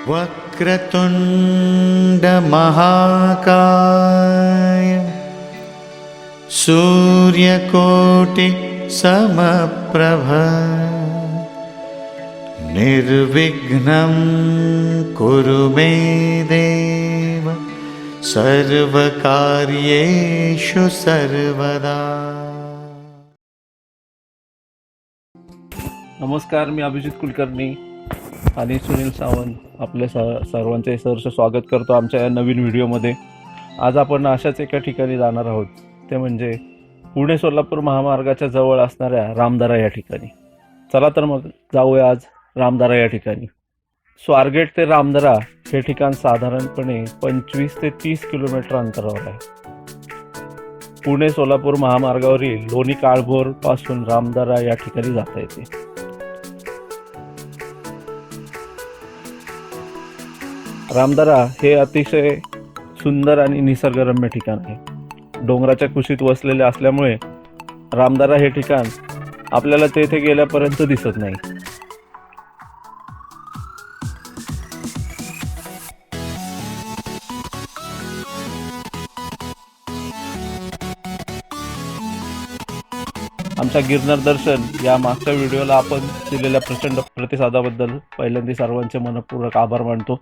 वक्रतुंड महाकाय सूर्यकोटि समप्रभ निर्विघ्नं कुरु मे देव सर्वकार्येषु सर्वदा. नमस्कार, मी अभिजित कुलकर्णी आणि सुनील सावंत आपल्या सर्वांचे सहर्ष स्वागत करतो आमच्या या नवीन व्हिडिओमध्ये. आज आपण अशाच एका ठिकाणी जाणार आहोत, ते म्हणजे पुणे सोलापूर महामार्गाच्या जवळ असणाऱ्या रामदरा या ठिकाणी. चला तर मग जाऊया आज रामदरा या ठिकाणी. स्वारगेट ते रामदरा हे ठिकाण साधारणपणे 25 ते 30 किलोमीटर अंतरावर आहे. पुणे सोलापूर महामार्गावरील लोणी काळभोर पासून रामदरा या ठिकाणी जाता येते. रामदरा हे अतिशय सुंदर आणि निसर्गरम्य ठिकाण आहे. डोंगराच्या कुशीत वसलेले असल्यामुळे रामदरा हे ठिकाण आपल्याला तेथे गेल्यापर्यंत दिसत नाही. आमच्या गिरनार दर्शन या मागच्या व्हिडिओला आपण दिलेल्या प्रचंड प्रतिसादाबद्दल पहिल्यांदा सर्वांचे मनपूर्वक आभार मानतो.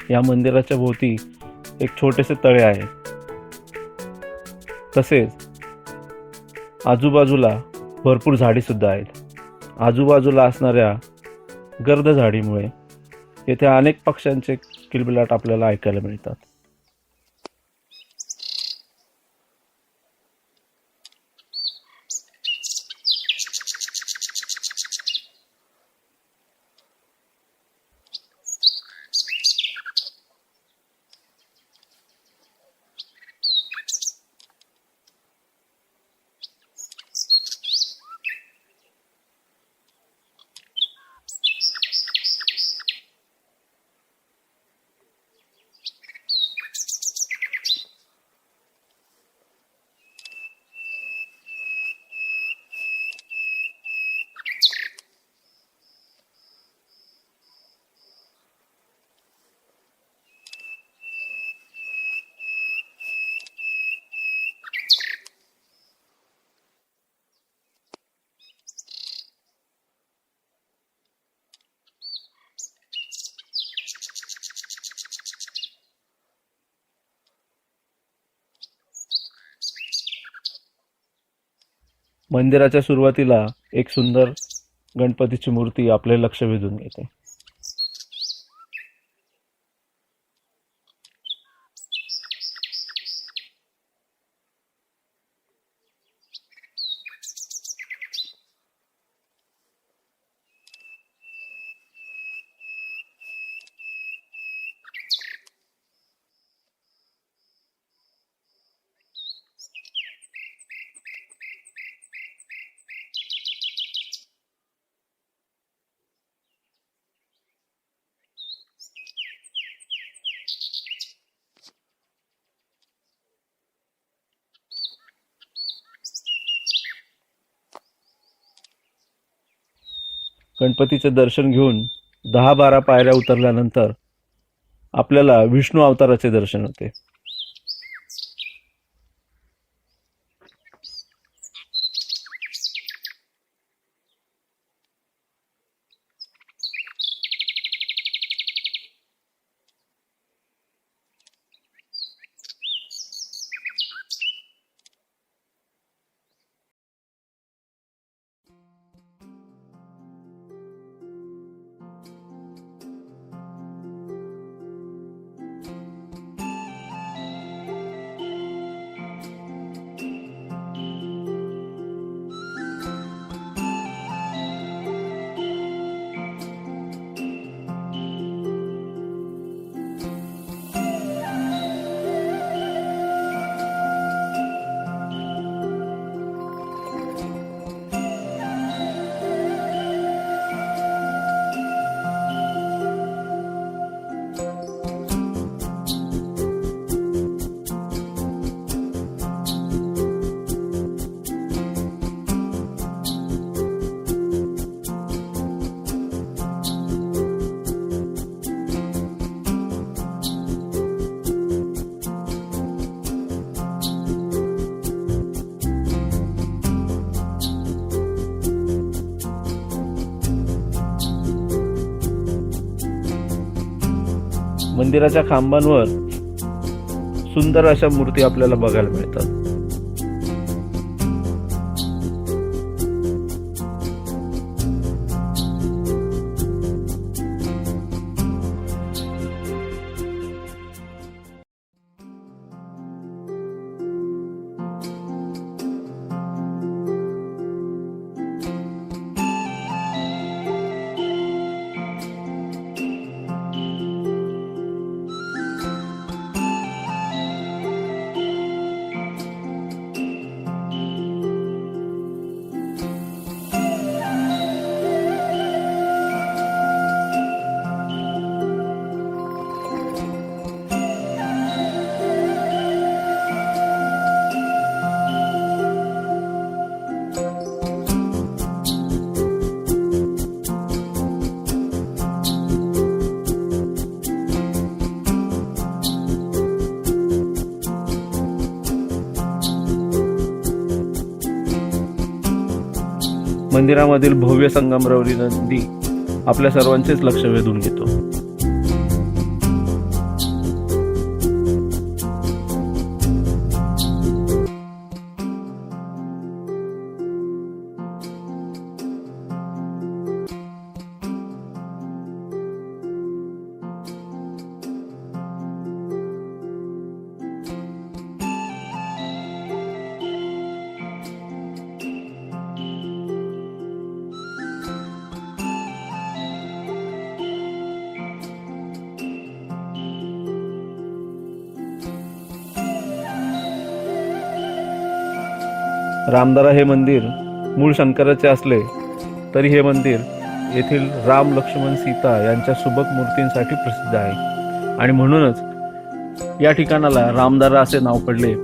या मंदिराच्या भोवती एक छोटेसे तळे आहे. तसेच आजूबाजूला भरपूर झाडी सुद्धा आहेत. आजूबाजूला असणाऱ्या गर्द झाडीमुळे येथे अनेक पक्ष्यांचे किलबिलाट आपल्याला ऐकायला मिळतात. मंदिराच्या सुरुवातीला एक सुंदर गणपतीची मूर्ती आपले लक्ष वेधून घेते. गणपतीचे दर्शन घेऊन 10-12 पायऱ्या उतरल्यानंतर आपल्याला विष्णू अवताराचे दर्शन होते. मंदिराच्या खांबांवर सुंदर अशा मूर्ती आपल्याला बघायला मिळतात. मंदिरामधील भव्य संगमरवरी नदी आपल्या सर्वांचेच लक्ष वेधून घेतो. रामदरा हे मंदिर मूळ शंकराचे असले तरी हे मंदिर येथील राम, लक्ष्मण, सीता यांच्या सुबक मूर्तींसाठी प्रसिद्ध आहे आणि म्हणूनच या ठिकाणाला रामदरा असे नाव पडले.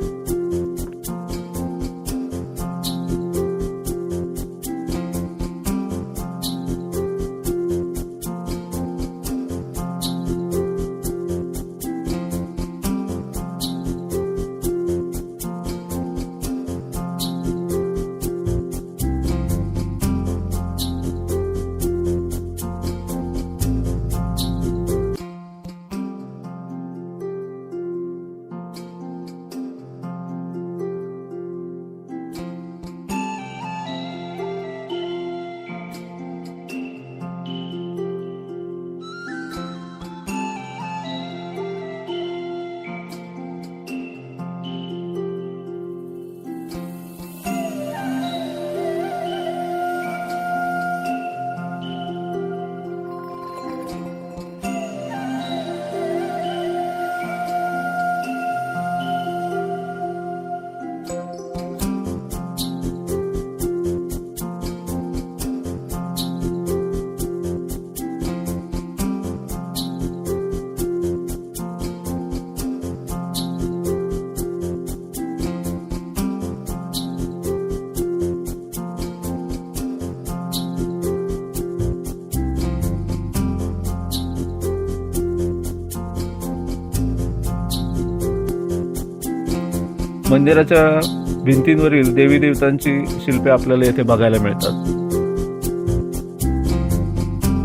मंदिराच्या भिंतींवरील देवी देवतांची शिल्पे आपल्याला येथे बघायला मिळतात.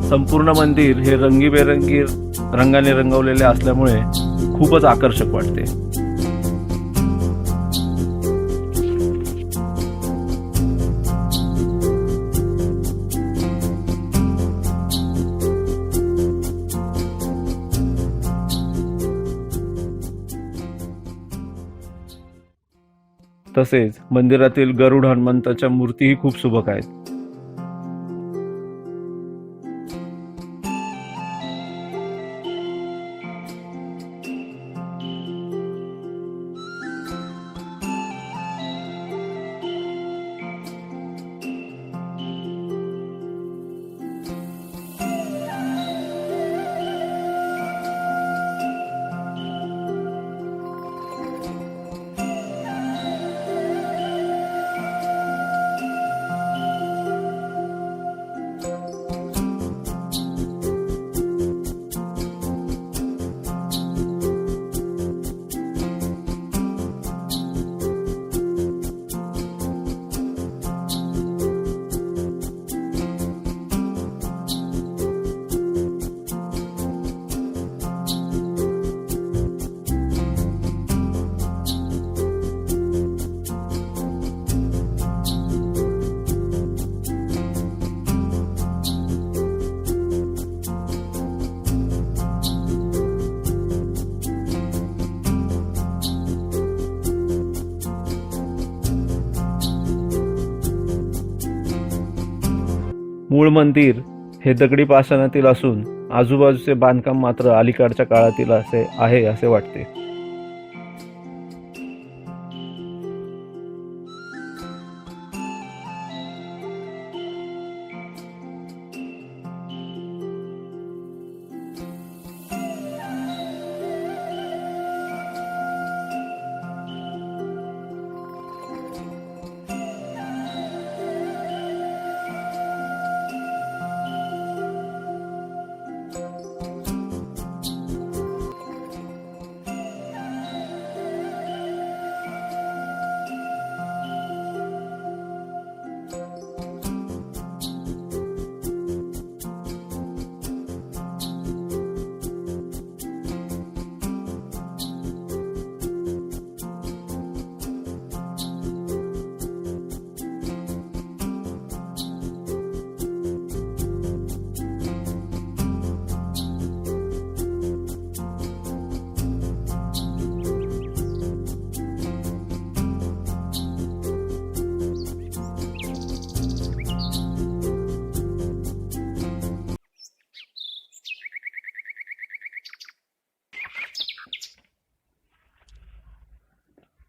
संपूर्ण मंदिर हे रंगीबेरंगी रंगाने रंगवलेले असल्यामुळे खूपच आकर्षक वाटते. तसेच मंदिरातील गरुड हनुमंताच्या मूर्तीही खूप सुबक आहेत. मूळ मंदिर हे दगडी पाषाणातील असून आजूबाजूचे बांधकाम मात्र अलीकडच्या काळातील असे वाटते.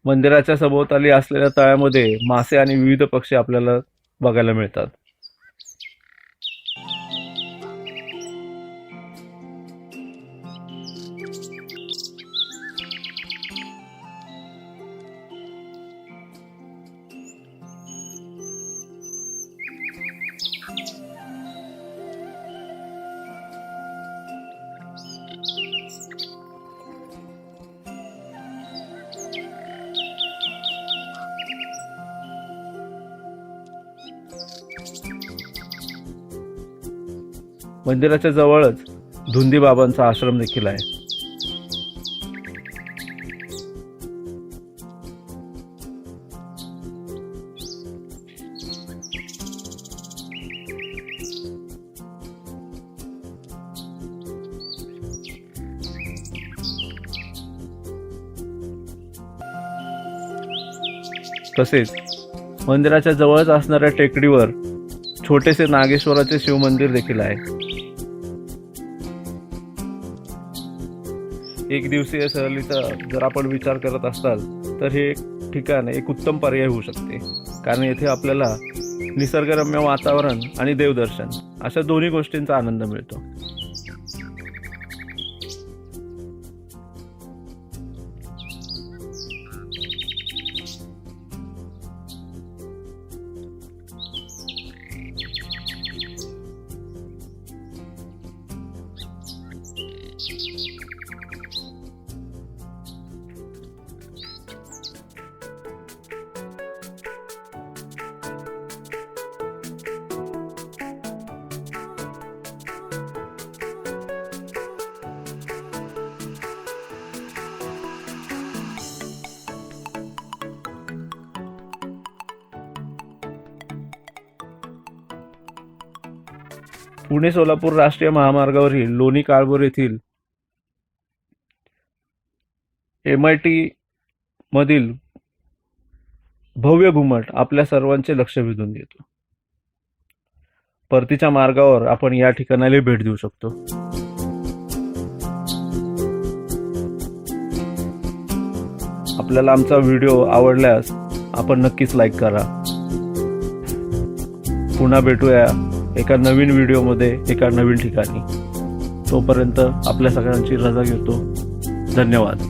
मंदिराच्या सभोवताली असलेल्या तळ्यामध्ये मासे आणि विविध पक्षी आपल्याला बघायला मिळतात. मंदिराच्या जवळच धुंदी बाबांचा आश्रम देखील आहे. तसेच मंदिराच्या जवळच असणाऱ्या टेकडीवर छोटेसे नागेश्वराचे शिवमंदिर देखील आहे. एक दिवसीय सहलीचा जर आपण विचार करत असाल तर हे ठिकाण एक उत्तम पर्याय होऊ शकते, कारण येथे आपल्याला निसर्गरम्य वातावरण आणि देवदर्शन अशा दोन्ही गोष्टींचा आनंद मिळतो. पुणे सोलापूर राष्ट्रीय महामार्गावरील लोणी काळभोर येथील MIT मधील भव्य घुमट आपल्या सर्वांचे लक्ष वेधून घेतो. परतीच्या मार्गावर आपण या ठिकाणाला भेट देऊ शकतो. आपल्याला आमचा व्हिडिओ आवडल्यास आपण नक्कीच लाईक करा. पुन्हा भेटूया एका नवीन व्हिडिओमध्ये एका नवीन ठिकाणी. तोपर्यंत आपल्या सगळ्यांची रजा घेतो. धन्यवाद.